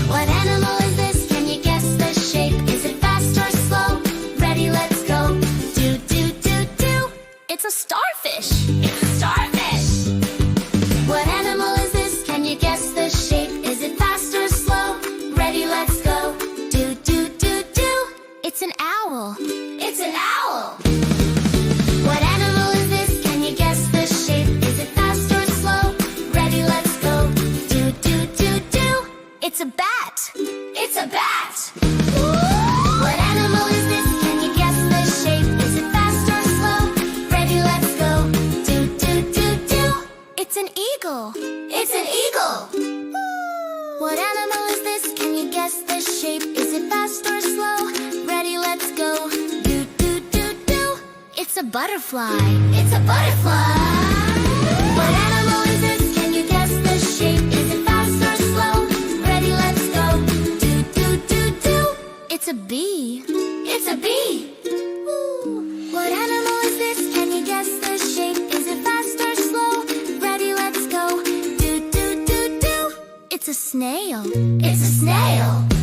What animal is this? Can you guess the shape? Is it fast or slow? Ready, let's go. Do, do, do, do. It's a starfish. It's a starfish. What animal is this? Can you guess the shape? Is it fast or slow? Ready, let's go. Do, do, do, do. It's an owl. It's an owl. What animal is this? Can you guess the shape? Is it fast or slow? Ready, let's go. Do, do, do, do. It's a bat. It's a bat. What animal is this? Can you guess the shape? Is it fast or slow? Ready, let's go. Do, do, do, do. It's an eagle. It's an eagle. What animal is this? Can you guess the shape? Is it fast or slow? Ready, let's go. Do, do, do, do. It's a butterfly. It's a butterfly. What animal is this? Can you guess the shape? Is it fast or slow? Ready, let's go. Do, do, do, do. It's a bee. It's a bee. What animal is this? Can you guess the shape? Is it fast or slow? Ready, let's go. Do, do, do, do. It's a snail. It's a snail.